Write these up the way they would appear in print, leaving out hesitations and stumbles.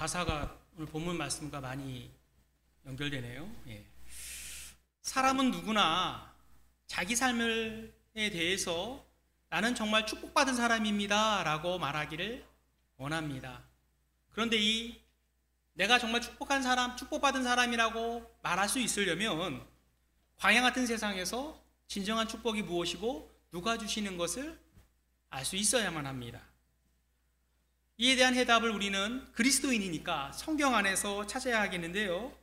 가사가 오늘 본문 말씀과 많이 연결되네요. 예. 사람은 누구나 자기 삶에 대해서 나는 정말 축복받은 사람입니다 라고 말하기를 원합니다. 그런데 내가 정말 축복받은 사람이라고 말할 수 있으려면 광야 같은 세상에서 진정한 축복이 무엇이고 누가 주시는 것을 알 수 있어야만 합니다. 이에 대한 해답을 우리는 그리스도인이니까 성경 안에서 찾아야 하겠는데요,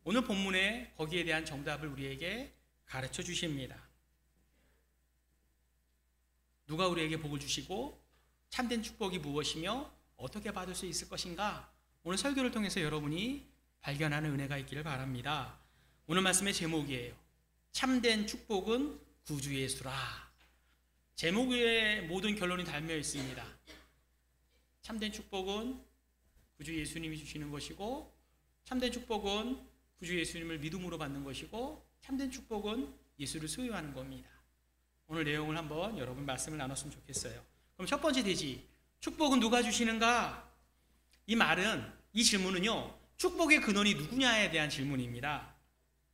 오늘 본문에 거기에 대한 정답을 우리에게 가르쳐 주십니다. 누가 우리에게 복을 주시고 참된 축복이 무엇이며 어떻게 받을 수 있을 것인가, 오늘 설교를 통해서 여러분이 발견하는 은혜가 있기를 바랍니다. 오늘 말씀의 제목이에요. 참된 축복은 구주 예수라. 제목에 모든 결론이 담겨 있습니다. 참된 축복은 구주 예수님이 주시는 것이고, 참된 축복은 구주 예수님을 믿음으로 받는 것이고, 참된 축복은 예수를 소유하는 겁니다. 오늘 내용을 한번 여러분 말씀을 나눴으면 좋겠어요. 그럼 첫 번째 대지, 축복은 누가 주시는가? 이 질문은요, 축복의 근원이 누구냐에 대한 질문입니다.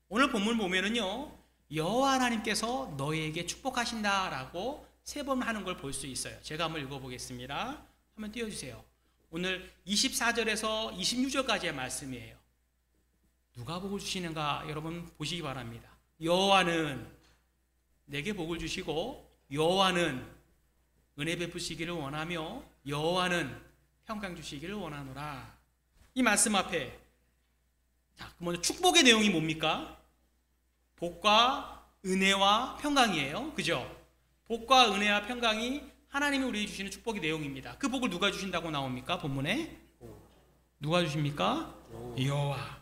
오늘 본문 보면은요, 여호와 하나님께서 너희에게 축복하신다라고 3번 하는 걸 볼 수 있어요. 제가 한번 읽어보겠습니다. 한번 띄워주세요. 오늘 24절에서 26절까지의 말씀이에요. 누가 복을 주시는가 여러분 보시기 바랍니다. 여호와는 내게 복을 주시고, 여호와는 은혜 베푸시기를 원하며, 여호와는 평강 주시기를 원하노라. 이 말씀 앞에 먼저 축복의 내용이 뭡니까? 복과 은혜와 평강이에요. 그죠? 복과 은혜와 평강이 하나님이 우리에게 주시는 축복의 내용입니다. 그 복을 누가 주신다고 나옵니까? 본문에 누가 주십니까? 여호와.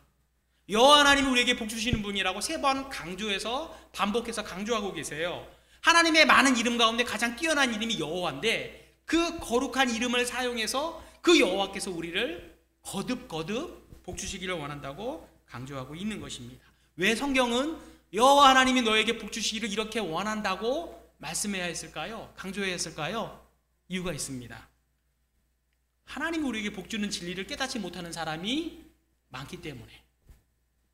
여호와 하나님이 우리에게 복 주시는 분이라고 3번 강조해서 반복해서 강조하고 계세요. 하나님의 많은 이름 가운데 가장 뛰어난 이름이 여호와인데, 그 거룩한 이름을 사용해서 그 여호와께서 우리를 거듭 복 주시기를 원한다고 강조하고 있는 것입니다. 왜 성경은 여호와 하나님이 너에게 복 주시기를 이렇게 원한다고 말씀해야 했을까요? 강조해야 했을까요? 이유가 있습니다. 하나님이 우리에게 복 주는 진리를 깨닫지 못하는 사람이 많기 때문에,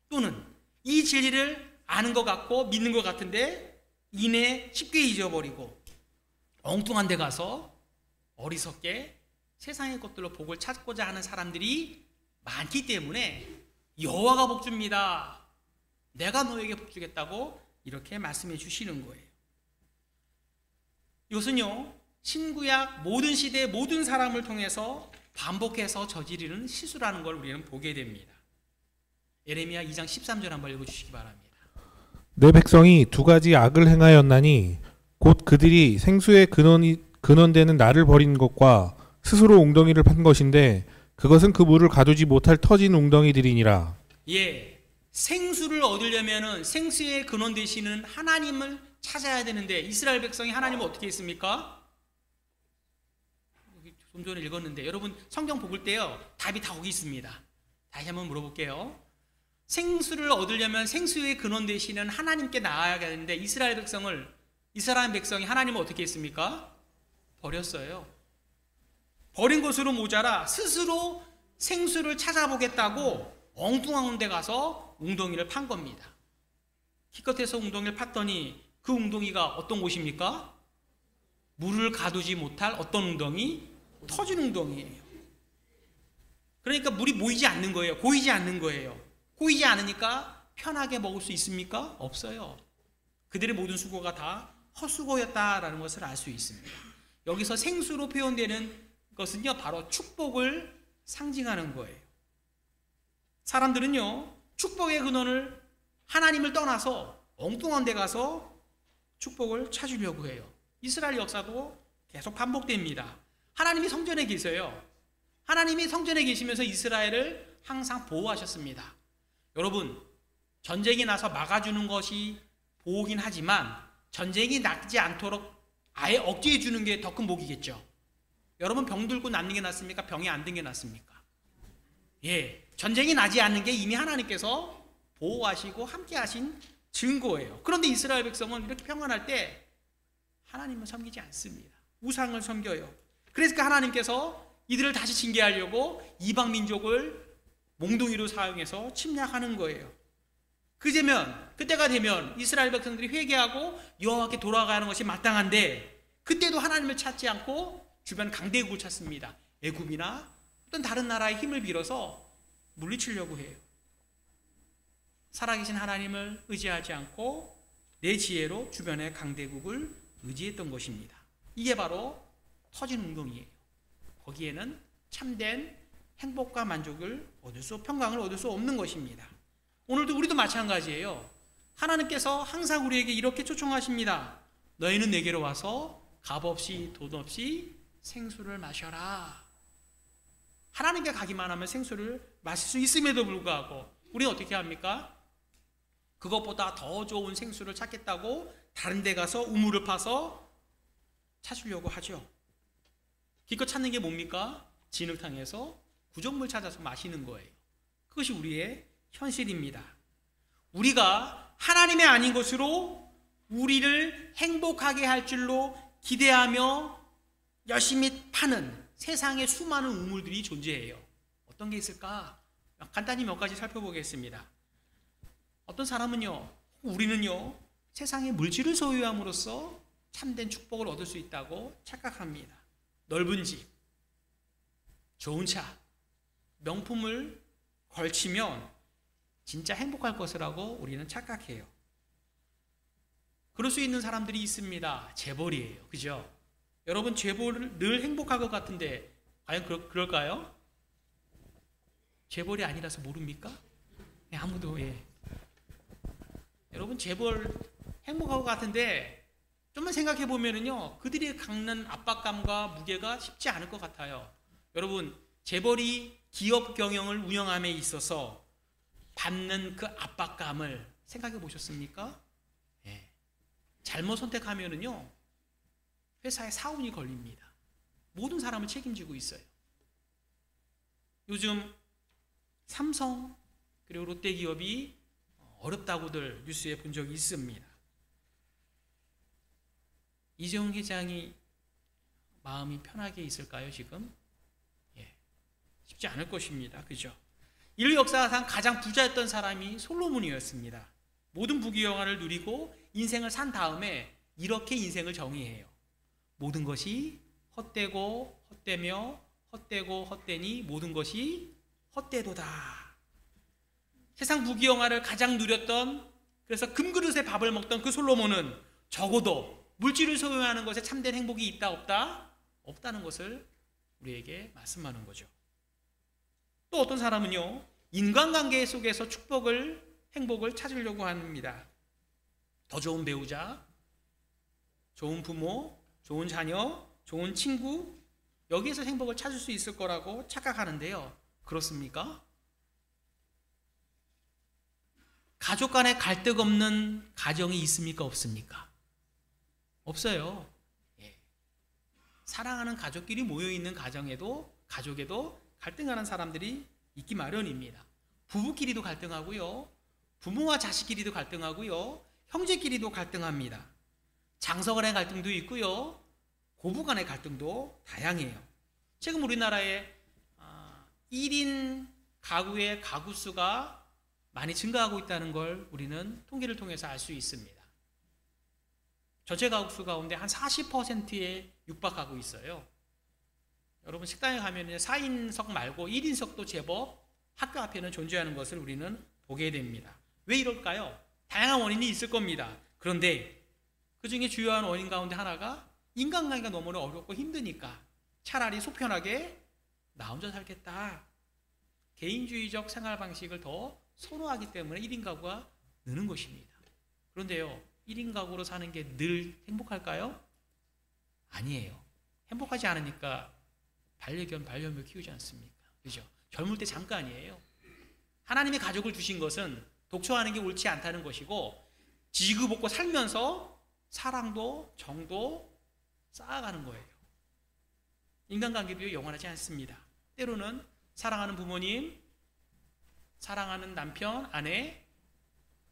또는 이 진리를 아는 것 같고 믿는 것 같은데 이내 쉽게 잊어버리고 엉뚱한 데 가서 어리석게 세상의 것들로 복을 찾고자 하는 사람들이 많기 때문에 여호와가 복 줍니다, 내가 너에게 복 주겠다고 이렇게 말씀해 주시는 거예요. 이것은요, 신구약 모든 시대의 모든 사람을 통해서 반복해서 저지르는 실수라는 걸 우리는 보게 됩니다. 예레미야 2장 13절 한번 읽어주시기 바랍니다. 내 백성이 2가지 악을 행하였나니 곧 그들이 생수의 근원되는 나를 버린 것과 스스로 웅덩이를 판 것인데 그것은 그 물을 가두지 못할 터진 웅덩이들이니라. 예, 생수를 얻으려면은 생수의 근원 되시는 하나님을 찾아야 되는데, 이스라엘 백성이 하나님을 어떻게 했습니까? 좀 전에 읽었는데 여러분 성경 보실 때요, 답이 다 거기 있습니다. 다시 한번 물어볼게요. 생수를 얻으려면 생수의 근원 되시는 하나님께 나아야 되는데, 이스라엘 백성이 하나님을 어떻게 했습니까? 버렸어요. 버린 것으로 모자라 스스로 생수를 찾아보겠다고 엉뚱한 데 가서 웅덩이를 판 겁니다. 기껏해서 웅덩이를 팠더니 그 웅덩이가 어떤 곳입니까? 물을 가두지 못할 어떤 웅덩이? 터진 웅덩이에요. 그러니까 물이 모이지 않는 거예요. 고이지 않는 거예요. 고이지 않으니까 편하게 먹을 수 있습니까? 없어요. 그들의 모든 수고가 다 헛수고였다라는 것을 알 수 있습니다. 여기서 생수로 표현되는 것은요, 바로 축복을 상징하는 거예요. 사람들은요, 축복의 근원을 하나님을 떠나서 엉뚱한 데 가서 축복을 찾으려고 해요. 이스라엘 역사도 계속 반복됩니다. 하나님이 성전에 계세요. 하나님이 성전에 계시면서 이스라엘을 항상 보호하셨습니다. 여러분, 전쟁이 나서 막아주는 것이 보호긴 하지만 전쟁이 나지 않도록 아예 억제해 주는 게 더 큰 복이겠죠. 여러분, 병 들고 낫는 게 낫습니까? 병이 안 든 게 낫습니까? 예, 전쟁이 나지 않는 게 이미 하나님께서 보호하시고 함께 하신 증거예요. 그런데 이스라엘 백성은 이렇게 평안할 때 하나님을 섬기지 않습니다. 우상을 섬겨요. 그래서 하나님께서 이들을 다시 징계하려고 이방 민족을 몽둥이로 사용해서 침략하는 거예요. 그때가 되면 이스라엘 백성들이 회개하고 여호와께 돌아가는 것이 마땅한데, 그때도 하나님을 찾지 않고 주변 강대국을 찾습니다. 애굽이나 어떤 다른 나라의 힘을 빌어서 물리치려고 해요. 살아계신 하나님을 의지하지 않고 내 지혜로 주변의 강대국을 의지했던 것입니다. 이게 바로 터진 운동이에요. 거기에는 참된 행복과 만족을 평강을 얻을 수 없는 것입니다. 오늘도 우리도 마찬가지예요. 하나님께서 항상 우리에게 이렇게 초청하십니다. 너희는 내게로 와서 값 없이 돈 없이 생수를 마셔라. 하나님께 가기만 하면 생수를 마실 수 있음에도 불구하고 우리는 어떻게 합니까? 그것보다 더 좋은 생수를 찾겠다고 다른 데 가서 우물을 파서 찾으려고 하죠. 기껏 찾는 게 뭡니까? 진흙탕에서 구정물 찾아서 마시는 거예요. 그것이 우리의 현실입니다. 우리가 하나님의 아닌 것으로 우리를 행복하게 할 줄로 기대하며 열심히 파는 세상의 수많은 우물들이 존재해요. 어떤 게 있을까? 간단히 몇 가지 살펴보겠습니다. 어떤 사람은요, 우리는요, 세상의 물질을 소유함으로써 참된 축복을 얻을 수 있다고 착각합니다. 넓은 집, 좋은 차, 명품을 걸치면 진짜 행복할 것이라고 우리는 착각해요. 그럴 수 있는 사람들이 있습니다. 재벌이에요. 그죠? 여러분, 재벌을 늘 행복할 것 같은데 과연 그럴까요? 재벌이 아니라서 모릅니까? 아무도. 여러분, 재벌 행복할 것 같은데 좀만 생각해 보면은요, 그들이 갖는 압박감과 무게가 쉽지 않을 것 같아요. 여러분, 재벌이 기업 경영을 운영함에 있어서 받는 그 압박감을 생각해 보셨습니까? 잘못 선택하면은요, 회사에 사운이 걸립니다. 모든 사람을 책임지고 있어요. 요즘 삼성 그리고 롯데 기업이 어렵다고들 뉴스에 본 적이 있습니다. 이재용 회장이 마음이 편하게 있을까요, 지금? 쉽지 않을 것입니다. 그죠? 인류 역사상 가장 부자였던 사람이 솔로몬이었습니다. 모든 부귀영화를 누리고 인생을 산 다음에 이렇게 인생을 정의해요. 모든 것이 헛되고 헛되며 헛되고 헛되니 모든 것이 헛되도다. 세상 부귀영화를 가장 누렸던, 그래서 금그릇에 밥을 먹던 그 솔로몬은 적어도 물질을 소유하는 것에 참된 행복이 있다 없다? 없다는 것을 우리에게 말씀하는 거죠. 또 어떤 사람은요, 인간관계 속에서 행복을 찾으려고 합니다. 더 좋은 배우자, 좋은 부모, 좋은 자녀, 좋은 친구, 여기에서 행복을 찾을 수 있을 거라고 착각하는데요. 그렇습니까? 가족 간에 갈등 없는 가정이 있습니까? 없습니까? 없어요. 사랑하는 가족끼리 모여있는 가족에도 갈등하는 사람들이 있기 마련입니다. 부부끼리도 갈등하고요, 부모와 자식끼리도 갈등하고요, 형제끼리도 갈등합니다. 장서 간의 갈등도 있고요, 고부 간의 갈등도 다양해요. 지금 우리나라의 1인 가구의 가구 수가 많이 증가하고 있다는 걸 우리는 통계를 통해서 알 수 있습니다. 전체 가구 수 가운데 한 40%에 육박하고 있어요. 여러분, 식당에 가면 4인석 말고 1인석도 제법 학교 앞에는 존재하는 것을 우리는 보게 됩니다. 왜 이럴까요? 다양한 원인이 있을 겁니다. 그런데 그 중에 주요한 원인 가운데 하나가 인간관계가 너무나 어렵고 힘드니까 차라리 속편하게 나 혼자 살겠다, 개인주의적 생활 방식을 더 선호하기 때문에 1인 가구가 느는 것입니다. 그런데요, 1인 가구로 사는 게 늘 행복할까요? 아니에요. 행복하지 않으니까 반려견, 반려묘 키우지 않습니까? 그죠? 젊을 때 잠깐이에요. 하나님의 가족을 주신 것은 독초하는 게 옳지 않다는 것이고, 지구복고 살면서 사랑도 정도 쌓아가는 거예요. 인간관계도 영원하지 않습니다. 때로는 사랑하는 부모님, 사랑하는 남편, 아내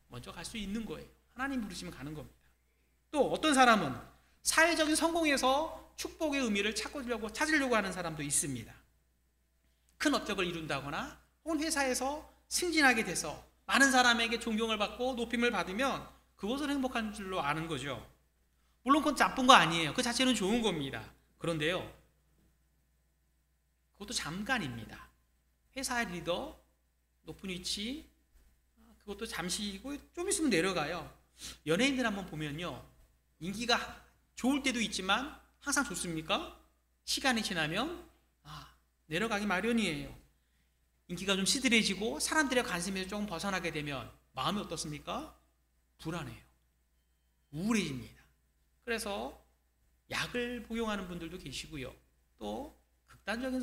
먼저 갈 수 있는 거예요. 하나님 부르시면 가는 겁니다. 또 어떤 사람은 사회적인 성공에서 축복의 의미를 찾으려고 하는 사람도 있습니다. 큰 업적을 이룬다거나 혹은 회사에서 승진하게 돼서 많은 사람에게 존경을 받고 높임을 받으면 그것을 행복한 줄로 아는 거죠. 물론 그건 나쁜 거 아니에요. 그 자체는 좋은 겁니다. 그런데요, 그것도 잠깐입니다. 회사의 리더, 높은 위치, 그것도 잠시이고 좀 있으면 내려가요. 연예인들 한번 보면요, 인기가 좋을 때도 있지만 항상 좋습니까? 시간이 지나면 내려가기 마련이에요. 인기가 좀 시들해지고 사람들의 관심에서 조금 벗어나게 되면 마음이 어떻습니까? 불안해요. 우울해집니다. 그래서 약을 복용하는 분들도 계시고요. 또 극단적인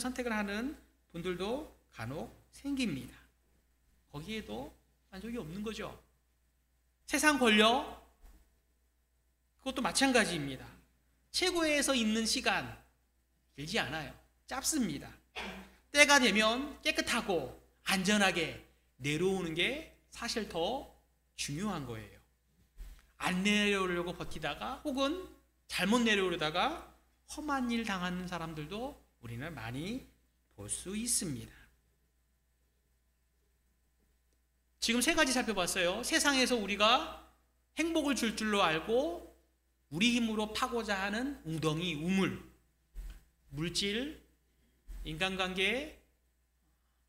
선택을 하는 분들도 간혹 생깁니다. 거기에도 만족이 없는 거죠. 세상 권력, 그것도 마찬가지입니다. 최고에서 있는 시간 길지 않아요. 짧습니다. 때가 되면 깨끗하고 안전하게 내려오는 게 사실 더 중요한 거예요. 안 내려오려고 버티다가 혹은 잘못 내려오려다가 험한 일 당하는 사람들도 우리는 많이 볼 수 있습니다. 지금 세 가지 살펴봤어요. 세상에서 우리가 행복을 줄 줄로 알고 우리 힘으로 파고자 하는 웅덩이, 우물, 물질, 인간관계,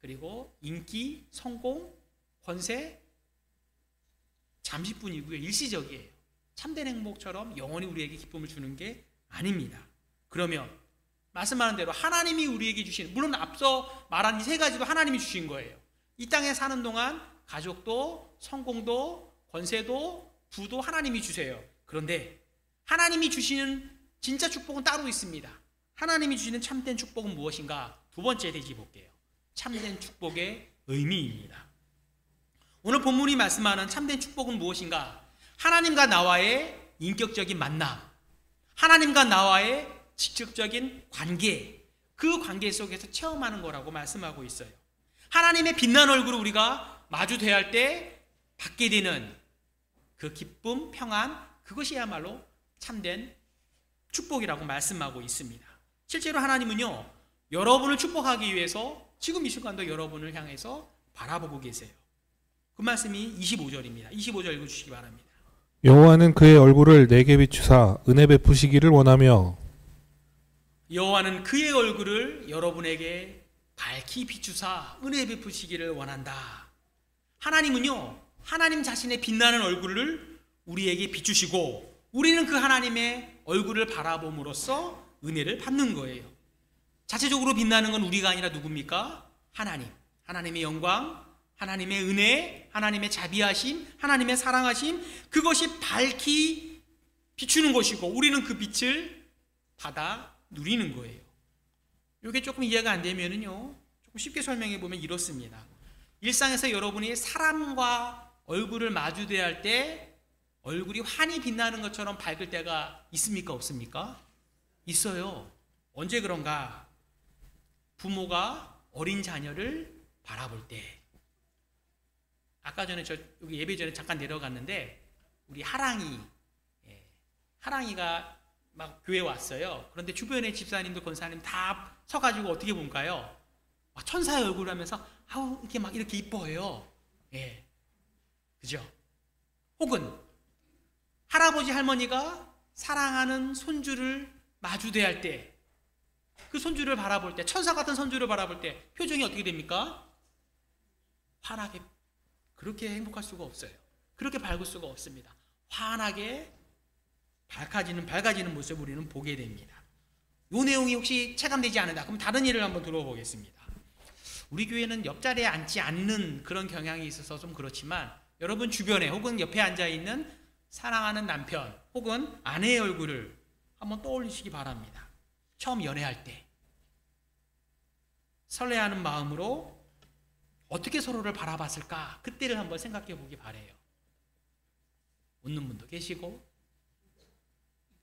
그리고 인기, 성공, 권세, 잠시뿐이고요. 일시적이에요. 참된 행복처럼 영원히 우리에게 기쁨을 주는 게 아닙니다. 그러면 말씀하는 대로 하나님이 우리에게 주신, 물론 앞서 말한 이 세 가지도 하나님이 주신 거예요. 이 땅에 사는 동안 가족도, 성공도, 권세도, 부도 하나님이 주세요. 그런데 하나님이 주시는 진짜 축복은 따로 있습니다. 하나님이 주시는 참된 축복은 무엇인가? 두 번째 대지 볼게요. 참된 축복의 의미입니다. 오늘 본문이 말씀하는 참된 축복은 무엇인가? 하나님과 나와의 인격적인 만남, 하나님과 나와의 직접적인 관계, 그 관계 속에서 체험하는 거라고 말씀하고 있어요. 하나님의 빛난 얼굴을 우리가 마주 대할 때 받게 되는 그 기쁨, 평안, 그것이야말로 참된 축복이라고 말씀하고 있습니다. 실제로 하나님은요, 여러분을 축복하기 위해서 지금 이 순간도 여러분을 향해서 바라보고 계세요. 그 말씀이 25절입니다. 25절 읽어주시기 바랍니다. 여호와는 그의 얼굴을 내게 비추사 은혜 베푸시기를 원하며, 여호와는 그의 얼굴을 여러분에게 밝히 비추사 은혜 베푸시기를 원한다. 하나님은요, 하나님 자신의 빛나는 얼굴을 우리에게 비추시고 우리는 그 하나님의 얼굴을 바라봄으로써 은혜를 받는 거예요. 자체적으로 빛나는 건 우리가 아니라 누굽니까? 하나님. 하나님의 영광, 하나님의 은혜, 하나님의 자비하심, 하나님의 사랑하심, 그것이 밝히 비추는 것이고 우리는 그 빛을 받아 누리는 거예요. 이게 조금 이해가 안 되면은요, 조금 쉽게 설명해 보면 이렇습니다. 일상에서 여러분이 사람과 얼굴을 마주대할 때 얼굴이 환히 빛나는 것처럼 밝을 때가 있습니까? 없습니까? 있어요. 언제 그런가? 부모가 어린 자녀를 바라볼 때. 아까 전에 여기 예배 전에 잠깐 내려갔는데 우리 하랑이가 막 교회 왔어요. 그런데 주변에 집사님들, 권사님 다 서가지고 어떻게 볼까요? 막 천사의 얼굴 하면서 아우 이렇게 막 이렇게 이뻐해요. 예, 그죠? 혹은 할아버지 할머니가 사랑하는 손주를 마주대할 때, 그 손주를 바라볼 때, 천사 같은 손주를 바라볼 때 표정이 어떻게 됩니까? 환하게. 그렇게 행복할 수가 없어요. 그렇게 밝을 수가 없습니다. 환하게 밝아지는 모습을 우리는 보게 됩니다. 이 내용이 혹시 체감되지 않는다, 그럼 다른 예를 한번 들어보겠습니다. 우리 교회는 옆자리에 앉지 않는 그런 경향이 있어서 좀 그렇지만 여러분 주변에 혹은 옆에 앉아있는 사랑하는 남편 혹은 아내의 얼굴을 한번 떠올리시기 바랍니다. 처음 연애할 때 설레하는 마음으로 어떻게 서로를 바라봤을까? 그때를 한번 생각해 보기 바래요. 웃는 분도 계시고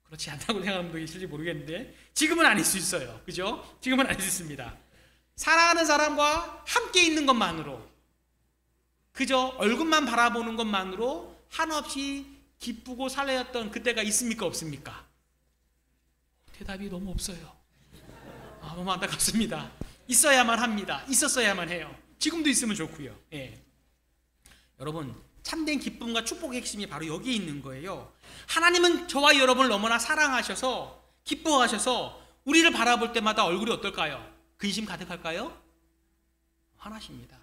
그렇지 않다고 생각하는 분도 계실지 모르겠는데 지금은 아닐 수 있어요. 그죠? 지금은 아닐 수 있습니다. 사랑하는 사람과 함께 있는 것만으로, 그저 얼굴만 바라보는 것만으로 한없이 기쁘고 설레었던 그때가 있습니까? 없습니까? 대답이 너무 없어요. 너무 안타깝습니다. 있어야만 합니다. 있었어야만 해요. 지금도 있으면 좋고요. 예. 여러분, 참된 기쁨과 축복의 핵심이 바로 여기에 있는 거예요. 하나님은 저와 여러분을 너무나 사랑하셔서 기뻐하셔서 우리를 바라볼 때마다 얼굴이 어떨까요? 근심 가득할까요? 화나십니다.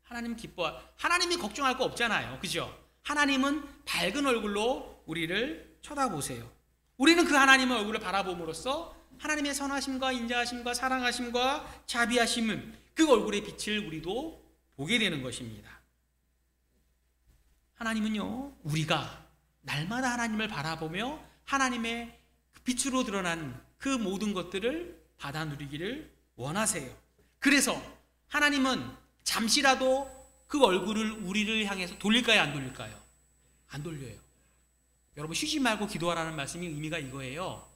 하나님이 걱정할 거 없잖아요. 그죠? 하나님은 밝은 얼굴로 우리를 쳐다보세요. 우리는 그 하나님의 얼굴을 바라봄으로써 하나님의 선하심과 인자하심과 사랑하심과 자비하심은 그 얼굴의 빛을 우리도 보게 되는 것입니다. 하나님은요, 우리가 날마다 하나님을 바라보며 하나님의 빛으로 드러나는 그 모든 것들을 받아 누리기를 원하세요. 그래서 하나님은 잠시라도 그 얼굴을 우리를 향해서 돌릴까요, 안 돌릴까요? 안 돌려요. 여러분, 쉬지 말고 기도하라는 말씀이 의미가 이거예요.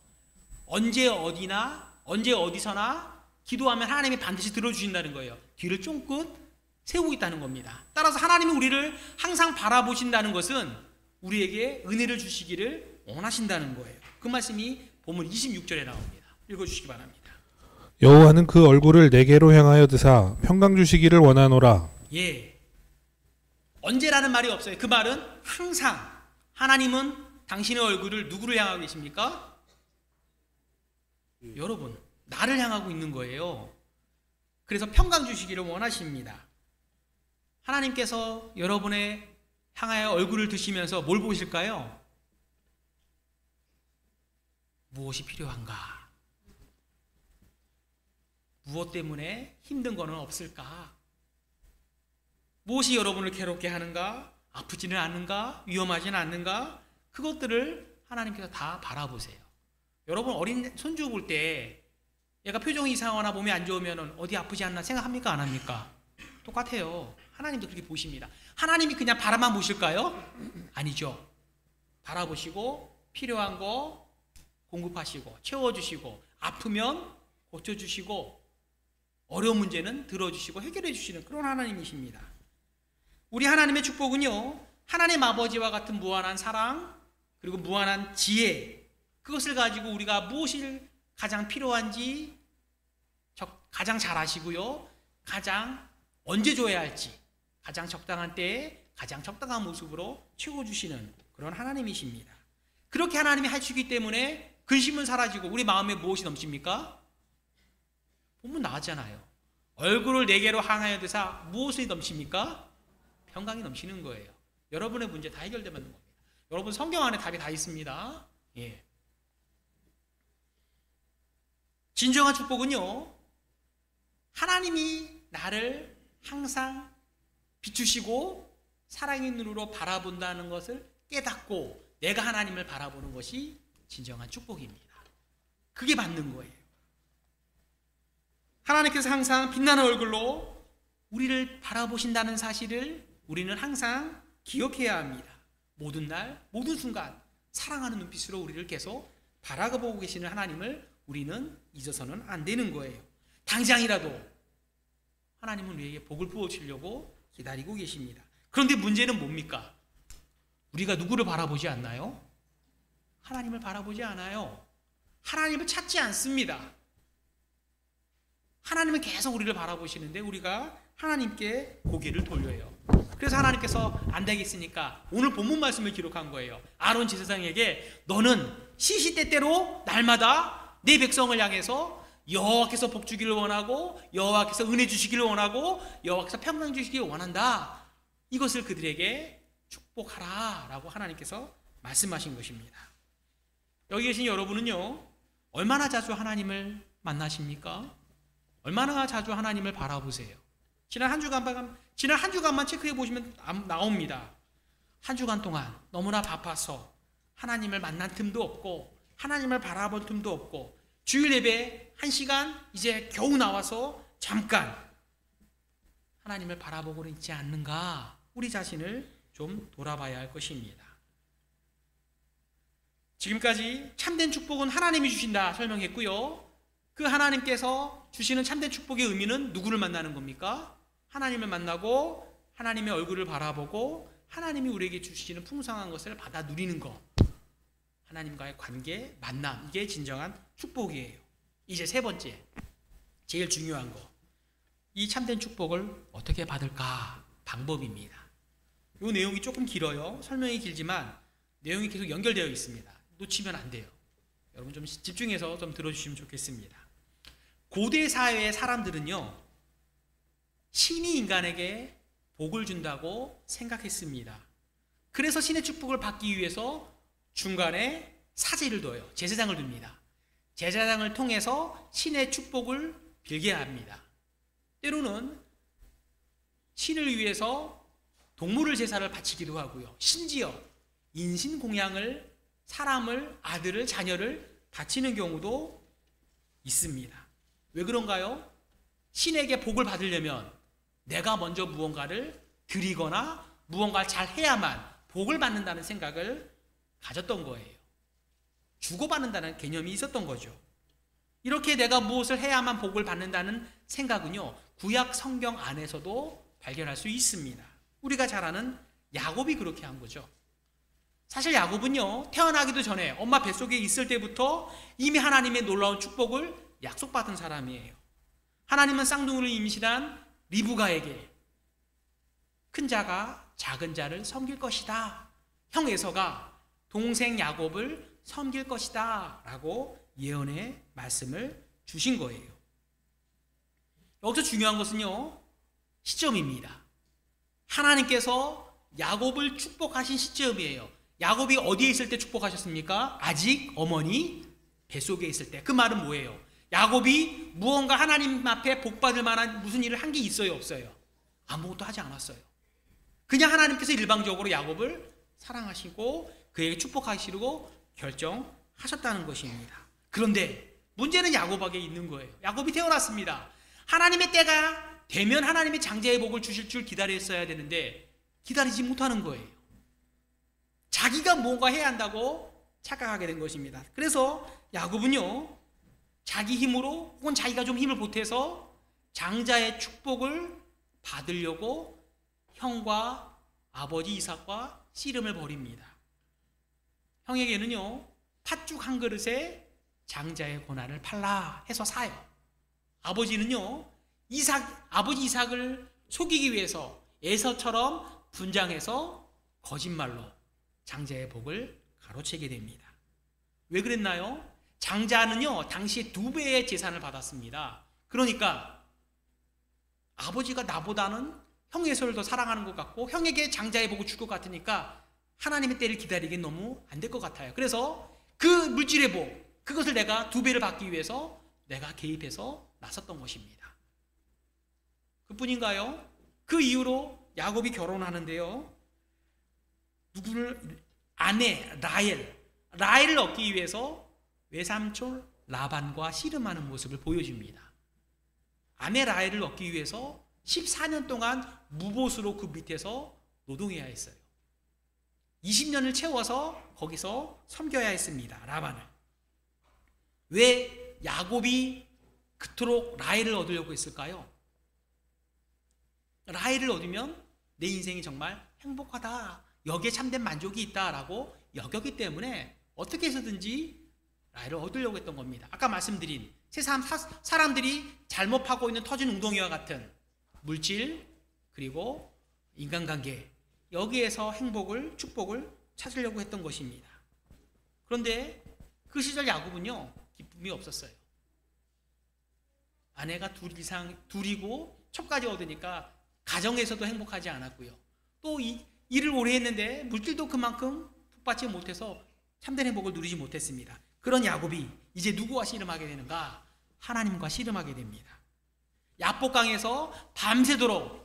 언제 어디서나 기도하면 하나님이 반드시 들어주신다는 거예요. 뒤를 쫑긋 세우고 있다는 겁니다. 따라서 하나님이 우리를 항상 바라보신다는 것은 우리에게 은혜를 주시기를 원하신다는 거예요. 그 말씀이 본문 26절에 나옵니다. 읽어주시기 바랍니다. 여호와는 그 얼굴을 내게로 향하여 드사 평강 주시기를 원하노라. 예, 언제라는 말이 없어요. 그 말은 항상. 하나님은 당신의 얼굴을 누구를 향하고 계십니까? 여러분, 나를 향하고 있는 거예요. 그래서 평강 주시기를 원하십니다. 하나님께서 여러분의 향하여 얼굴을 드시면서 뭘 보실까요? 무엇이 필요한가? 무엇 때문에 힘든 거는 없을까? 무엇이 여러분을 괴롭게 하는가? 아프지는 않는가? 위험하지는 않는가? 그것들을 하나님께서 다 바라보세요. 여러분, 어린 손주 볼 때 얘가 표정이 이상하거나 몸이 안 좋으면 어디 아프지 않나 생각합니까? 안 합니까? 똑같아요. 하나님도 그렇게 보십니다. 하나님이 그냥 바라만 보실까요? 아니죠. 바라보시고 필요한 거 공급하시고 채워주시고 아프면 고쳐주시고 어려운 문제는 들어주시고 해결해 주시는 그런 하나님이십니다. 우리 하나님의 축복은요, 하나님 아버지와 같은 무한한 사랑 그리고 무한한 지혜, 그것을 가지고 우리가 무엇이 가장 필요한지 가장 잘 아시고요, 가장 언제 줘야 할지 가장 적당한 때에 가장 적당한 모습으로 채워주시는 그런 하나님이십니다. 그렇게 하나님이 하시기 때문에 근심은 사라지고 우리 마음에 무엇이 넘칩니까? 보면 나왔잖아요. 얼굴을 내게로 향하여 드사 무엇이 넘칩니까? 평강이 넘치는 거예요. 여러분의 문제 다 해결되는 겁니다. 여러분, 성경 안에 답이 다 있습니다. 예. 진정한 축복은요, 하나님이 나를 항상 비추시고 사랑의 눈으로 바라본다는 것을 깨닫고 내가 하나님을 바라보는 것이 진정한 축복입니다. 그게 받는 거예요. 하나님께서 항상 빛나는 얼굴로 우리를 바라보신다는 사실을 우리는 항상 기억해야 합니다. 모든 날, 모든 순간 사랑하는 눈빛으로 우리를 계속 바라보고 계시는 하나님을 우리는 잊어서는 안 되는 거예요. 당장이라도 하나님은 우리에게 복을 부어주려고 기다리고 계십니다. 그런데 문제는 뭡니까? 우리가 누구를 바라보지 않나요? 하나님을 바라보지 않아요. 하나님을 찾지 않습니다. 하나님은 계속 우리를 바라보시는데 우리가 하나님께 고개를 돌려요. 그래서 하나님께서 안 되겠으니까 오늘 본문 말씀을 기록한 거예요. 아론 제사장에게 너는 시시때때로 날마다 내 백성을 향해서 여호와께서 복 주기를 원하고 여호와께서 은혜 주시기를 원하고 여호와께서 평강 주시기를 원한다. 이것을 그들에게 축복하라 라고 하나님께서 말씀하신 것입니다. 여기 계신 여러분은요, 얼마나 자주 하나님을 만나십니까? 얼마나 자주 하나님을 바라보세요? 지난 한 주간만 체크해 보시면 나옵니다. 한 주간 동안 너무나 바빠서 하나님을 만난 틈도 없고 하나님을 바라볼 틈도 없고 주일 예배 1시간 이제 겨우 나와서 잠깐 하나님을 바라보고 있지 않는가? 우리 자신을 좀 돌아봐야 할 것입니다. 지금까지 참된 축복은 하나님이 주신다 설명했고요. 그 하나님께서 주시는 참된 축복의 의미는 누구를 만나는 겁니까? 하나님을 만나고 하나님의 얼굴을 바라보고 하나님이 우리에게 주시는 풍성한 것을 받아 누리는 것. 하나님과의 관계, 만남, 이게 진정한 축복이에요. 이제 세 번째, 제일 중요한 거. 이 참된 축복을 어떻게 받을까? 방법입니다. 이 내용이 조금 길어요. 설명이 길지만 내용이 계속 연결되어 있습니다. 놓치면 안 돼요. 여러분 좀 집중해서 좀 들어주시면 좋겠습니다. 고대 사회의 사람들은요, 신이 인간에게 복을 준다고 생각했습니다. 그래서 신의 축복을 받기 위해서 중간에 사제를 둬요. 제사장을 둡니다. 제사장을 통해서 신의 축복을 빌게 합니다. 때로는 신을 위해서 동물을 제사를 바치기도 하고요. 심지어 인신공양을, 사람을, 아들을, 자녀를 바치는 경우도 있습니다. 왜 그런가요? 신에게 복을 받으려면 내가 먼저 무언가를 드리거나 무언가를 잘 해야만 복을 받는다는 생각을 가졌던 거예요. 주고받는다는 개념이 있었던 거죠. 이렇게 내가 무엇을 해야만 복을 받는다는 생각은요, 구약 성경 안에서도 발견할 수 있습니다. 우리가 잘 아는 야곱이 그렇게 한 거죠. 사실 야곱은요, 태어나기도 전에 엄마 뱃속에 있을 때부터 이미 하나님의 놀라운 축복을 약속받은 사람이에요. 하나님은 쌍둥이를 임신한 리브가에게 큰 자가 작은 자를 섬길 것이다, 형 에서가 동생 야곱을 섬길 것이다 라고 예언의 말씀을 주신 거예요. 여기서 중요한 것은요, 시점입니다. 하나님께서 야곱을 축복하신 시점이에요. 야곱이 어디에 있을 때 축복하셨습니까? 아직 어머니 뱃속에 있을 때. 그 말은 뭐예요? 야곱이 무언가 하나님 앞에 복받을 만한 무슨 일을 한 게 있어요, 없어요? 아무것도 하지 않았어요. 그냥 하나님께서 일방적으로 야곱을 사랑하시고 그에게 축복하시려고 결정하셨다는 것입니다. 그런데 문제는 야곱에게 있는 거예요. 야곱이 태어났습니다. 하나님의 때가 되면 하나님의 장자의 복을 주실 줄 기다렸어야 되는데 기다리지 못하는 거예요. 자기가 뭔가 해야 한다고 착각하게 된 것입니다. 그래서 야곱은요, 자기 힘으로 혹은 자기가 좀 힘을 보태서 장자의 축복을 받으려고 형과 아버지 이삭과 씨름을 벌입니다. 형에게는요, 팥죽 한 그릇에 장자의 고난을 팔라 해서 사요. 아버지는요, 아버지 이삭을 속이기 위해서 에서처럼 분장해서 거짓말로 장자의 복을 가로채게 됩니다. 왜 그랬나요? 장자는요, 당시에 2배의 재산을 받았습니다. 그러니까 아버지가 나보다는 형 에서를 더 사랑하는 것 같고 형에게 장자의 복을 줄 것 같으니까 하나님의 때를 기다리긴 너무 안 될 것 같아요. 그래서 그 물질의 복, 그것을 내가 2배를 받기 위해서 내가 개입해서 나섰던 것입니다. 그뿐인가요? 그 이후로 야곱이 결혼하는데요, 아내 라헬을 얻기 위해서 외삼촌 라반과 씨름하는 모습을 보여줍니다. 아내 라헬을 얻기 위해서 14년 동안 무보수로 그 밑에서 노동해야 했어요. 20년을 채워서 거기서 섬겨야 했습니다, 라반을. 왜 야곱이 그토록 라헬을 얻으려고 했을까요? 라헬을 얻으면 내 인생이 정말 행복하다, 여기에 참된 만족이 있다라고 여겼기 때문에 어떻게 해서든지 라헬을 얻으려고 했던 겁니다. 아까 말씀드린 세상 사람들이 잘못 파고 있는 터진 웅덩이와 같은 물질 그리고 인간관계, 여기에서 행복을, 축복을 찾으려고 했던 것입니다. 그런데 그 시절 야곱은요, 기쁨이 없었어요. 아내가 둘이고 첩까지 얻으니까 가정에서도 행복하지 않았고요. 또 일을 오래 했는데 물질도 그만큼 복받지 못해서 참된 행복을 누리지 못했습니다. 그런 야곱이 이제 누구와 씨름하게 되는가? 하나님과 씨름하게 됩니다. 야복강에서 밤새도록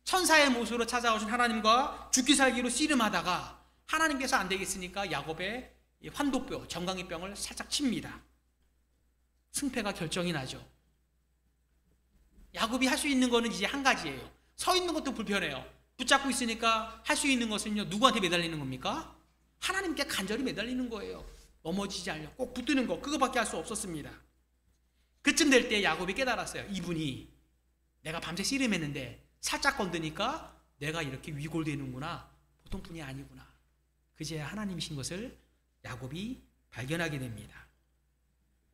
천사의 모습으로 찾아오신 하나님과 죽기 살기로 씨름하다가 하나님께서 안 되겠으니까 야곱의 환도뼈, 정강이병을 살짝 칩니다. 승패가 결정이 나죠. 야곱이 할 수 있는 거는 이제 한 가지예요. 서 있는 것도 불편해요. 붙잡고 있으니까 할 수 있는 것은요, 누구한테 매달리는 겁니까? 하나님께 간절히 매달리는 거예요. 넘어지지 않으려 꼭 붙드는 거, 그거밖에 할 수 없었습니다. 그쯤 될 때 야곱이 깨달았어요. 이분이 내가 밤새 씨름했는데 살짝 건드니까 내가 이렇게 위골되는구나, 보통 분이 아니구나. 그제야 하나님이신 것을 야곱이 발견하게 됩니다.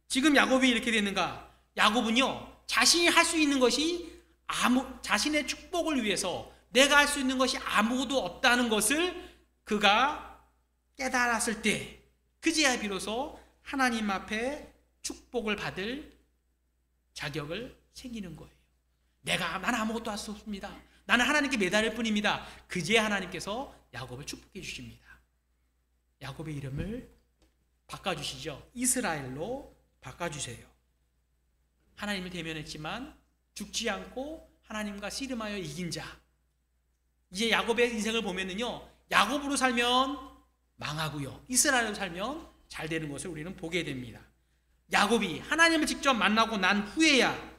지금 야곱이 이렇게 됐는가? 야곱은요, 자신이 할 수 있는 것이 자신의 축복을 위해서 내가 할 수 있는 것이 아무것도 없다는 것을 그가 깨달았을 때 그제야 비로소 하나님 앞에 축복을 받을 자격을 생기는 거예요. 나는 아무것도 할 수 없습니다. 나는 하나님께 매달릴 뿐입니다. 그제야 하나님께서 야곱을 축복해 주십니다. 야곱의 이름을 바꿔주시죠. 이스라엘로 바꿔주세요. 하나님을 대면했지만 죽지 않고 하나님과 씨름하여 이긴 자. 이제 야곱의 인생을 보면은요, 야곱으로 살면 망하고요, 이스라엘로 살면 잘 되는 것을 우리는 보게 됩니다. 야곱이 하나님을 직접 만나고 난 후에야,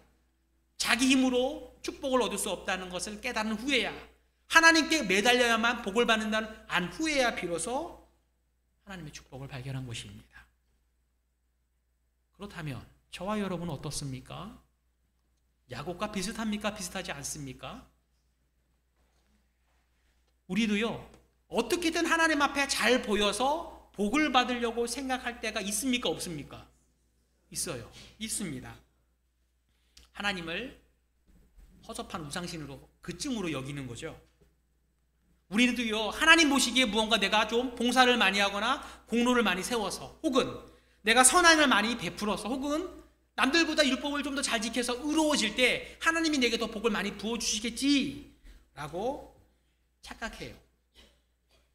자기 힘으로 축복을 얻을 수 없다는 것을 깨달은 후에야, 하나님께 매달려야만 복을 받는다는 안 후에야 비로소 하나님의 축복을 발견한 것입니다. 그렇다면 저와 여러분은 어떻습니까? 야곱과 비슷합니까? 비슷하지 않습니까? 우리도요, 어떻게든 하나님 앞에 잘 보여서 복을 받으려고 생각할 때가 있습니까? 없습니까? 있어요. 있습니다. 하나님을 허접한 우상신으로, 그쯤으로 여기는 거죠. 우리도요, 하나님 보시기에 무언가 내가 좀 봉사를 많이 하거나 공로를 많이 세워서, 혹은 내가 선행을 많이 베풀어서, 혹은 남들보다 율법을 좀 더 잘 지켜서 의로워질 때 하나님이 내게 더 복을 많이 부어주시겠지라고 착각해요.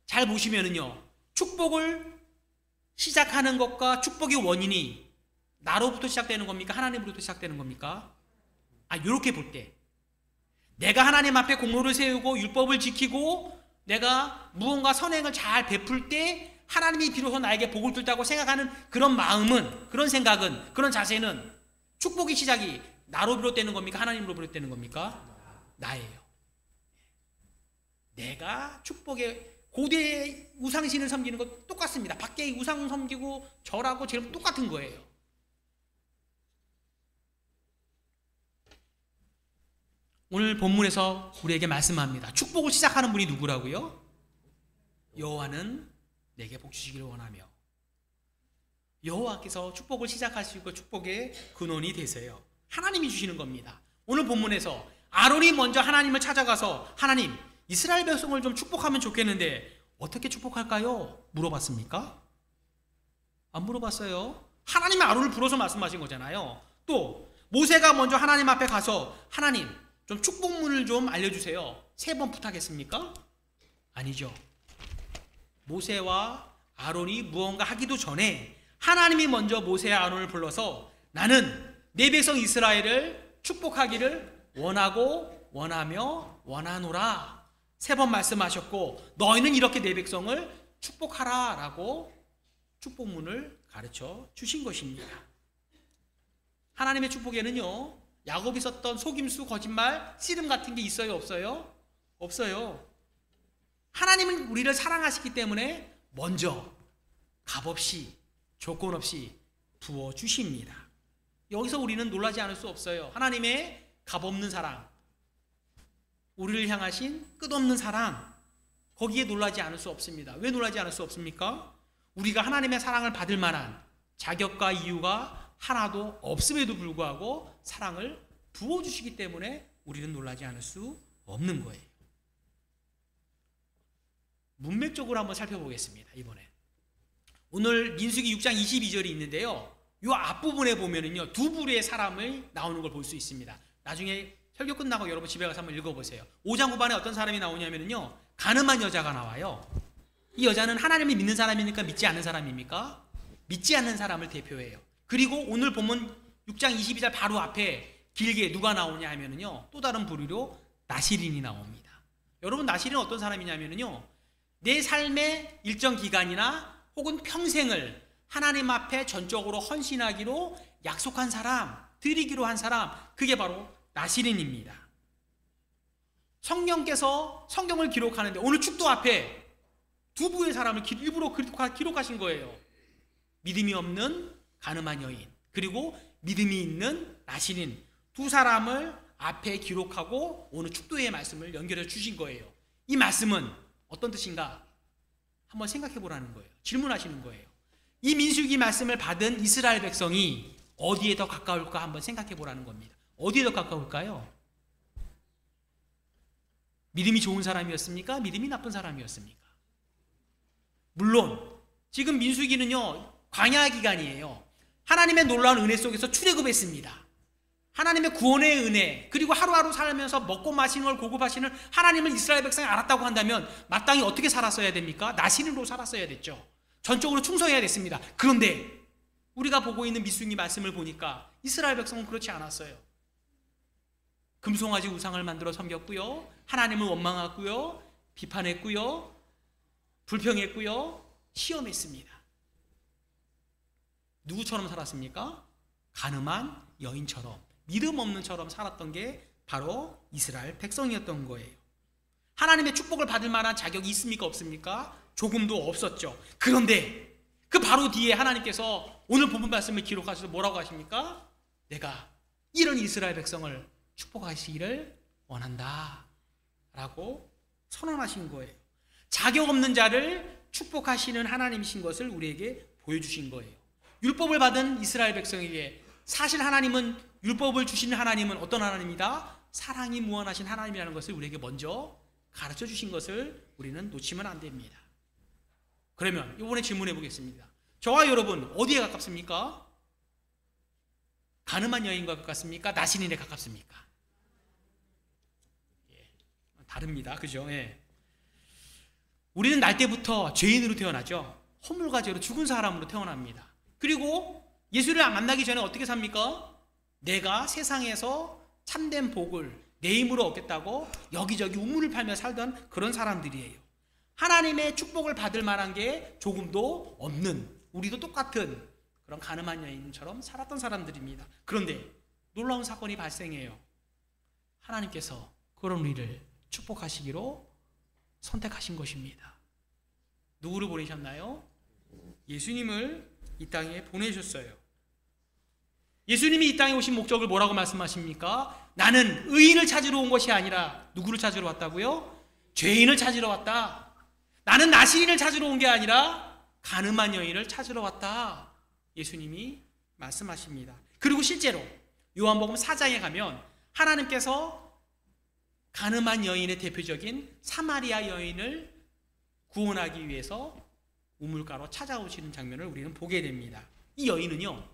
잘 보시면은요, 축복을 시작하는 것과 축복의 원인이 나로부터 시작되는 겁니까? 하나님으로부터 시작되는 겁니까? 이렇게 볼 때 내가 하나님 앞에 공로를 세우고 율법을 지키고 내가 무언가 선행을 잘 베풀 때 하나님이 비로소 나에게 복을 줬다고 생각하는 그런 마음은, 그런 생각은, 그런 자세는 축복의 시작이 나로 비롯되는 겁니까? 하나님으로 비롯되는 겁니까? 나예요. 내가 축복의 고대의 우상신을 섬기는 것 똑같습니다. 밖에 우상 섬기고 절하고 제일 똑같은 거예요. 오늘 본문에서 우리에게 말씀합니다. 축복을 시작하는 분이 누구라고요? 여호와는 내게 복 주시기를 원하며. 여호와께서 축복을 시작하시고 축복의 근원이 되세요. 하나님이 주시는 겁니다. 오늘 본문에서 아론이 먼저 하나님을 찾아가서 하나님, 이스라엘 백성을 좀 축복하면 좋겠는데 어떻게 축복할까요? 물어봤습니까? 안 물어봤어요. 하나님이 아론을 불러서 말씀하신 거잖아요. 또 모세가 먼저 하나님 앞에 가서 하나님, 좀 축복문을 좀 알려주세요. 3번 부탁했습니까? 아니죠. 모세와 아론이 무언가 하기도 전에 하나님이 먼저 모세와 아론을 불러서 나는 내 백성 이스라엘을 축복하기를 원하고 원하며 원하노라 3번 말씀하셨고, 너희는 이렇게 내 백성을 축복하라 라고 축복문을 가르쳐 주신 것입니다. 하나님의 축복에는요, 야곱이 썼던 속임수, 거짓말, 씨름 같은 게 있어요? 없어요? 없어요. 하나님은 우리를 사랑하시기 때문에 먼저 값없이, 조건 없이 부어주십니다. 여기서 우리는 놀라지 않을 수 없어요. 하나님의 값없는 사랑, 우리를 향하신 끝없는 사랑, 거기에 놀라지 않을 수 없습니다. 왜 놀라지 않을 수 없습니까? 우리가 하나님의 사랑을 받을 만한 자격과 이유가 하나도 없음에도 불구하고 사랑을 부어주시기 때문에 우리는 놀라지 않을 수 없는 거예요. 문맥적으로 한번 살펴보겠습니다. 이번에 오늘 민수기 6장 22절이 있는데요, 이 앞부분에 보면은요, 2부류의 사람을 나오는 걸 볼 수 있습니다. 나중에 설교 끝나고 여러분 집에 가서 한번 읽어보세요. 5장 후반에 어떤 사람이 나오냐면요, 가늠한 여자가 나와요. 이 여자는 하나님을 믿는 사람입니까? 믿지 않는 사람입니까? 믿지 않는 사람을 대표해요. 그리고 오늘 본문 6장 22절 바로 앞에 길게 누가 나오냐 하면은요, 또 다른 부류로 나시린이 나옵니다. 여러분, 나시린은 어떤 사람이냐면은요, 내 삶의 일정 기간이나 혹은 평생을 하나님 앞에 전적으로 헌신하기로 약속한 사람, 드리기로 한 사람, 그게 바로 나시린입니다. 성령께서 성경을 기록하는데 오늘 축도 앞에 2부의 사람을 일부러 기록하신 거예요. 믿음이 없는 가늠한 여인, 그리고 믿음이 있는 나시린, 2 사람을 앞에 기록하고 오늘 축도의 말씀을 연결해 주신 거예요. 이 말씀은 어떤 뜻인가? 한번 생각해 보라는 거예요. 질문하시는 거예요. 이 민수기 말씀을 받은 이스라엘 백성이 어디에 더 가까울까 한번 생각해 보라는 겁니다. 어디에 더 가까울까요? 믿음이 좋은 사람이었습니까? 믿음이 나쁜 사람이었습니까? 물론 지금 민수기는요 광야 기간이에요. 하나님의 놀라운 은혜 속에서 출애굽했습니다. 하나님의 구원의 은혜, 그리고 하루하루 살면서 먹고 마시는 걸 고급하시는 하나님을 이스라엘 백성이 알았다고 한다면 마땅히 어떻게 살았어야 됩니까? 나신으로 살았어야 됐죠. 전적으로 충성해야 됐습니다. 그런데 우리가 보고 있는 민수기 말씀을 보니까 이스라엘 백성은 그렇지 않았어요. 금송아지 우상을 만들어 섬겼고요, 하나님을 원망했고요, 비판했고요, 불평했고요, 시험했습니다. 누구처럼 살았습니까? 가늠한 여인처럼, 믿음 없는 처럼 살았던 게 바로 이스라엘 백성이었던 거예요. 하나님의 축복을 받을 만한 자격이 있습니까? 없습니까? 조금도 없었죠. 그런데 그 바로 뒤에 하나님께서 오늘 본문 말씀을 기록하셔서 뭐라고 하십니까? 내가 이런 이스라엘 백성을 축복하시기를 원한다 라고 선언하신 거예요. 자격 없는 자를 축복하시는 하나님이신 것을 우리에게 보여주신 거예요. 율법을 받은 이스라엘 백성에게 사실 하나님은, 율법을 주시는 하나님은 어떤 하나님이다? 사랑이 무한하신 하나님이라는 것을 우리에게 먼저 가르쳐 주신 것을 우리는 놓치면 안 됩니다. 그러면 이번에 질문해 보겠습니다. 저와 여러분 어디에 가깝습니까? 가늠한 여인과 가깝습니까? 나신인에 가깝습니까? 다릅니다. 그죠? 예. 우리는 날 때부터 죄인으로 태어나죠. 허물과 죄로 죽은 사람으로 태어납니다. 그리고 예수를 만나기 전에 어떻게 삽니까? 내가 세상에서 참된 복을 내 힘으로 얻겠다고 여기저기 우물을 팔며 살던 그런 사람들이에요. 하나님의 축복을 받을 만한 게 조금도 없는, 우리도 똑같은 그런 가늠한 여인처럼 살았던 사람들입니다. 그런데 놀라운 사건이 발생해요. 하나님께서 그런 우리를 축복하시기로 선택하신 것입니다. 누구를 보내셨나요? 예수님을 이 땅에 보내셨어요. 예수님이 이 땅에 오신 목적을 뭐라고 말씀하십니까? 나는 의인을 찾으러 온 것이 아니라 누구를 찾으러 왔다고요? 죄인을 찾으러 왔다. 나는 나신인을 찾으러 온 게 아니라 가늠한 여인을 찾으러 왔다. 예수님이 말씀하십니다. 그리고 실제로 요한복음 4장에 가면 하나님께서 가늠한 여인의 대표적인 사마리아 여인을 구원하기 위해서 우물가로 찾아오시는 장면을 우리는 보게 됩니다. 이 여인은요,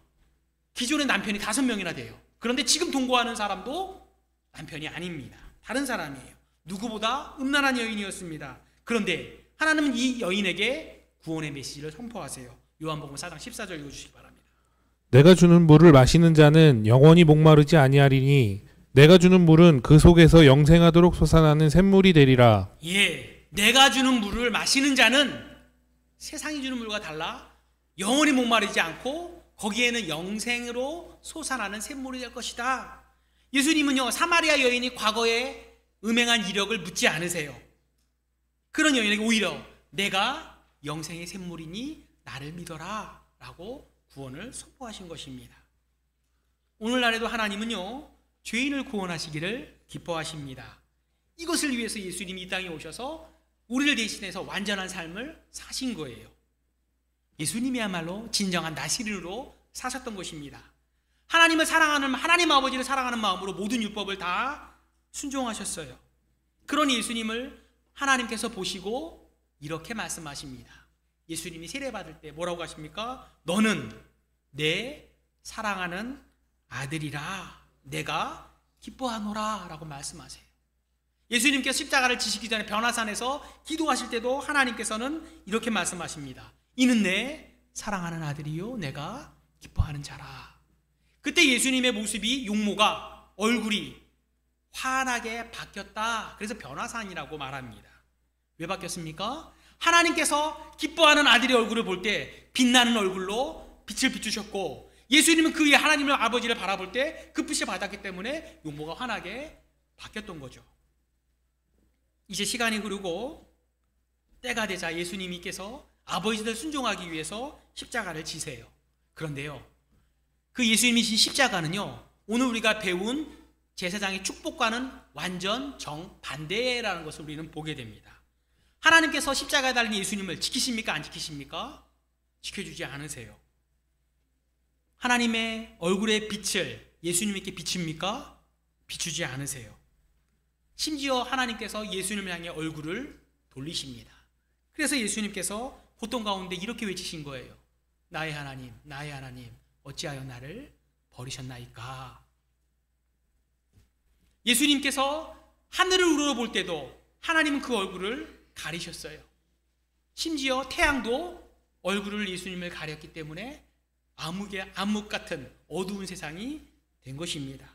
기존의 남편이 5명이나 돼요. 그런데 지금 동거하는 사람도 남편이 아닙니다. 다른 사람이에요. 누구보다 음란한 여인이었습니다. 그런데 하나님은 이 여인에게 구원의 메시지를 선포하세요. 요한복음 4장 14절 읽어주시기 바랍니다. 내가 주는 물을 마시는 자는 영원히 목마르지 아니하리니 내가 주는 물은 그 속에서 영생하도록 솟아나는 샘물이 되리라. 예, 내가 주는 물을 마시는 자는 세상이 주는 물과 달라 영원히 목마르지 않고 거기에는 영생으로 솟아나는 샘물이 될 것이다. 예수님은요, 사마리아 여인이 과거에 음행한 이력을 묻지 않으세요. 그런 여인에게 오히려 내가 영생의 샘물이니 나를 믿어라 라고 구원을 선포하신 것입니다. 오늘날에도 하나님은요, 죄인을 구원하시기를 기뻐하십니다. 이것을 위해서 예수님이 이 땅에 오셔서 우리를 대신해서 완전한 삶을 사신 거예요. 예수님이야말로 진정한 나시린으로 사셨던 것입니다. 하나님을 사랑하는, 하나님 아버지를 사랑하는 마음으로 모든 율법을 다 순종하셨어요. 그런 예수님을 하나님께서 보시고 이렇게 말씀하십니다. 예수님이 세례받을 때 뭐라고 하십니까? 너는 내 사랑하는 아들이라 내가 기뻐하노라 라고 말씀하세요. 예수님께서 십자가를 지시기 전에 변화산에서 기도하실 때도 하나님께서는 이렇게 말씀하십니다. 이는 내 사랑하는 아들이요 내가 기뻐하는 자라. 그때 예수님의 모습이, 용모가, 얼굴이 환하게 바뀌었다. 그래서 변화산이라고 말합니다. 왜 바뀌었습니까? 하나님께서 기뻐하는 아들의 얼굴을 볼 때 빛나는 얼굴로 빛을 비추셨고, 예수님은 그 하나님의 아버지를 바라볼 때 그 빛을 받았기 때문에 용모가 환하게 바뀌었던 거죠. 이제 시간이 흐르고 때가 되자 예수님께서 아버지를 순종하기 위해서 십자가를 지세요. 그런데요, 그 예수님이 진 십자가는요, 오늘 우리가 배운 제사장의 축복과는 완전 정반대라는 것을 우리는 보게 됩니다. 하나님께서 십자가에 달린 예수님을 지키십니까? 안 지키십니까? 지켜주지 않으세요. 하나님의 얼굴의 빛을 예수님께 비춥니까? 비추지 않으세요. 심지어 하나님께서 예수님을 향해 얼굴을 돌리십니다. 그래서 예수님께서 고통 가운데 이렇게 외치신 거예요. 나의 하나님, 나의 하나님, 어찌하여 나를 버리셨나이까. 예수님께서 하늘을 우러볼 때도 하나님은 그 얼굴을 가리셨어요. 심지어 태양도 얼굴을 예수님을 가렸기 때문에 암흑 같은 어두운 세상이 된 것입니다.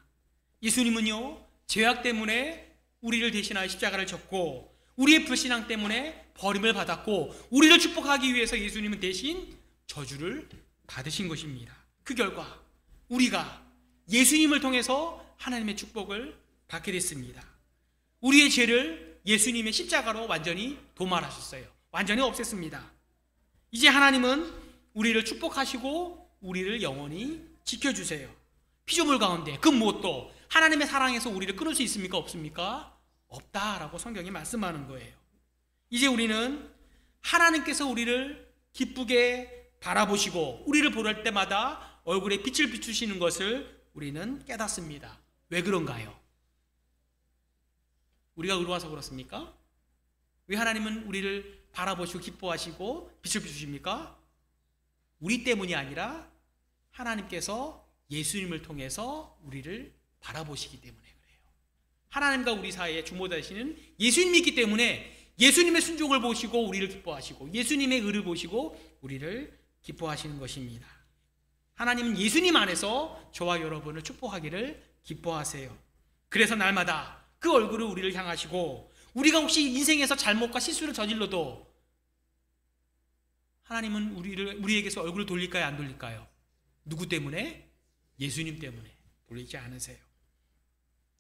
예수님은요, 죄악 때문에 우리를 대신하여 십자가를 졌고, 우리의 불신앙 때문에 버림을 받았고, 우리를 축복하기 위해서 예수님은 대신 저주를 받으신 것입니다. 그 결과 우리가 예수님을 통해서 하나님의 축복을 받게 됐습니다. 우리의 죄를 예수님의 십자가로 완전히 도말하셨어요. 완전히 없앴습니다. 이제 하나님은 우리를 축복하시고 우리를 영원히 지켜주세요. 피조물 가운데 그 무엇도 하나님의 사랑에서 우리를 끊을 수 있습니까? 없습니까? 없다라고 성경이 말씀하는 거예요. 이제 우리는 하나님께서 우리를 기쁘게 바라보시고 우리를 볼 때마다 얼굴에 빛을 비추시는 것을 우리는 깨닫습니다. 왜 그런가요? 우리가 의로워서 그렇습니까? 왜 하나님은 우리를 바라보시고 기뻐하시고 빛을 비추십니까? 우리 때문이 아니라 하나님께서 예수님을 통해서 우리를 바라보시기 때문에 그래요. 하나님과 우리 사이에 주모되시는 예수님이 있기 때문에 예수님의 순종을 보시고 우리를 기뻐하시고 예수님의 의를 보시고 우리를 기뻐하시는 것입니다. 하나님은 예수님 안에서 저와 여러분을 축복하기를 기뻐하세요. 그래서 날마다 그 얼굴을 우리를 향하시고 우리가 혹시 인생에서 잘못과 실수를 저질러도 하나님은 우리에게서 얼굴을 돌릴까요? 안 돌릴까요? 누구 때문에? 예수님 때문에 돌리지 않으세요.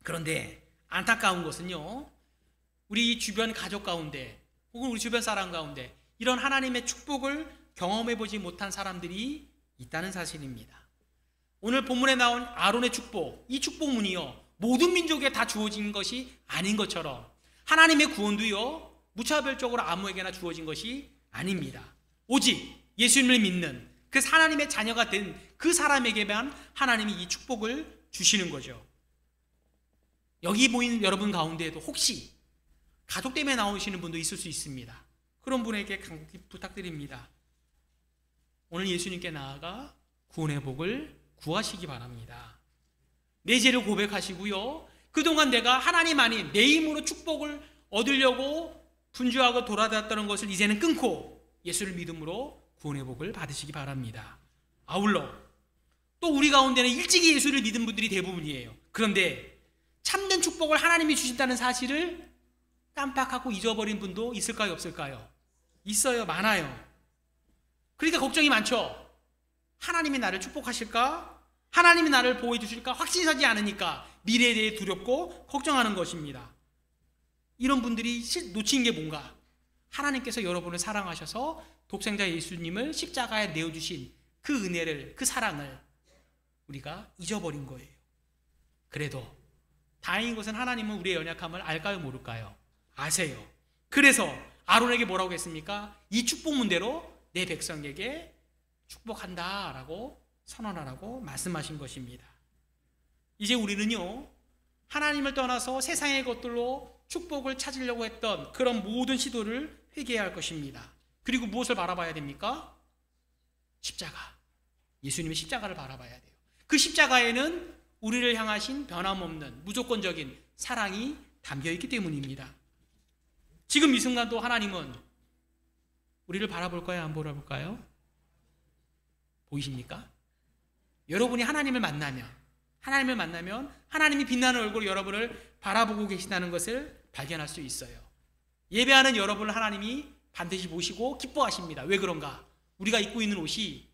그런데 안타까운 것은요, 우리 주변 가족 가운데 혹은 우리 주변 사람 가운데 이런 하나님의 축복을 경험해보지 못한 사람들이 있다는 사실입니다. 오늘 본문에 나온 아론의 축복, 이 축복문이요, 모든 민족에 다 주어진 것이 아닌 것처럼 하나님의 구원도요, 무차별적으로 아무에게나 주어진 것이 아닙니다. 오직 예수님을 믿는 그 하나님의 자녀가 된 그 사람에게만 하나님이 이 축복을 주시는 거죠. 여기 모인 여러분 가운데에도 혹시 가족 때문에 나오시는 분도 있을 수 있습니다. 그런 분에게 간곡히 부탁드립니다. 오늘 예수님께 나아가 구원의 복을 구하시기 바랍니다. 내 죄를 고백하시고요, 그동안 내가 하나님 아닌 내 힘으로 축복을 얻으려고 분주하고 돌아다녔다는 것을 이제는 끊고 예수를 믿음으로 구원의 복을 받으시기 바랍니다. 아울러 또 우리 가운데는 일찍이 예수를 믿은 분들이 대부분이에요. 그런데 참된 축복을 하나님이 주신다는 사실을 깜빡하고 잊어버린 분도 있을까요? 없을까요? 있어요. 많아요. 그러니까 걱정이 많죠. 하나님이 나를 축복하실까? 하나님이 나를 보호해 주실까? 확신이 서지 않으니까 미래에 대해 두렵고 걱정하는 것입니다. 이런 분들이 놓친 게 뭔가? 하나님께서 여러분을 사랑하셔서 독생자 예수님을 십자가에 내어주신 그 은혜를, 그 사랑을 우리가 잊어버린 거예요. 그래도 다행인 것은 하나님은 우리의 연약함을 알까요? 모를까요? 아세요. 그래서 아론에게 뭐라고 했습니까? 이 축복문대로 내 백성에게 축복한다 라고 선언하라고 말씀하신 것입니다. 이제 우리는요, 하나님을 떠나서 세상의 것들로 축복을 찾으려고 했던 그런 모든 시도를 회개해야 할 것입니다. 그리고 무엇을 바라봐야 됩니까? 십자가. 예수님의 십자가를 바라봐야 돼요. 그 십자가에는 우리를 향하신 변함없는 무조건적인 사랑이 담겨있기 때문입니다. 지금 이 순간도 하나님은 우리를 바라볼까요? 안 바라볼까요? 보이십니까? 여러분이 하나님을 만나면 하나님이 빛나는 얼굴로 여러분을 바라보고 계신다는 것을 발견할 수 있어요. 예배하는 여러분을 하나님이 반드시 보시고 기뻐하십니다. 왜 그런가? 우리가 입고 있는 옷이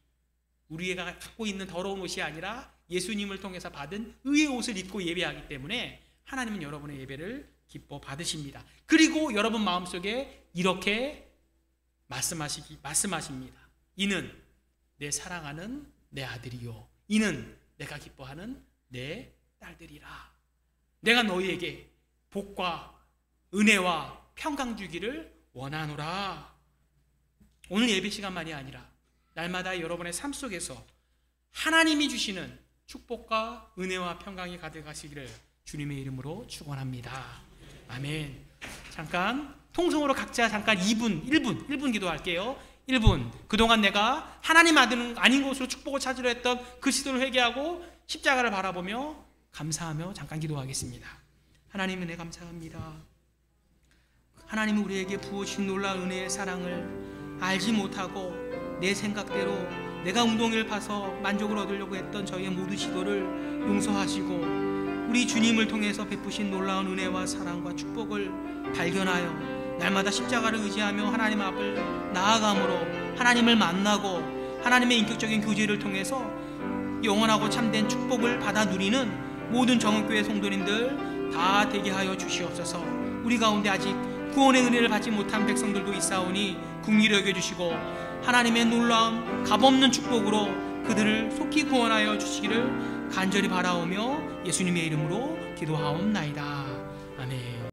우리가 갖고 있는 더러운 옷이 아니라 예수님을 통해서 받은 의의 옷을 입고 예배하기 때문에 하나님은 여러분의 예배를 기뻐 받으십니다. 그리고 여러분 마음속에 이렇게 말씀하십니다. 이는 내 사랑하는 내 아들이요, 이는 내가 기뻐하는 내 딸들이라. 내가 너희에게 복과 은혜와 평강 주기를 원하노라. 오늘 예배 시간만이 아니라 날마다 여러분의 삶 속에서 하나님이 주시는 축복과 은혜와 평강이 가득하시기를 주님의 이름으로 축원합니다. 아멘. 잠깐 통성으로 각자 잠깐 1분 기도할게요. 1분. 그동안 내가 하나님 아닌 곳으로 축복을 찾으려 했던 그 시도를 회개하고 십자가를 바라보며 감사하며 잠깐 기도하겠습니다. 하나님 은혜 감사합니다. 하나님은 우리에게 부어주신 놀라운 은혜의 사랑을 알지 못하고 내 생각대로 내가 웅덩이를 파서 만족을 얻으려고 했던 저희의 모든 시도를 용서하시고 우리 주님을 통해서 베푸신 놀라운 은혜와 사랑과 축복을 발견하여 날마다 십자가를 의지하며 하나님 앞을 나아감으로 하나님을 만나고 하나님의 인격적인 교제를 통해서 영원하고 참된 축복을 받아 누리는 모든 정은교회 성도님들 다 되게 하여 주시옵소서. 우리 가운데 아직 구원의 은혜를 받지 못한 백성들도 있사오니 긍휼히 여겨주시고 하나님의 놀라운 값없는 축복으로 그들을 속히 구원하여 주시기를 간절히 바라오며 예수님의 이름으로 기도하옵나이다. 아멘.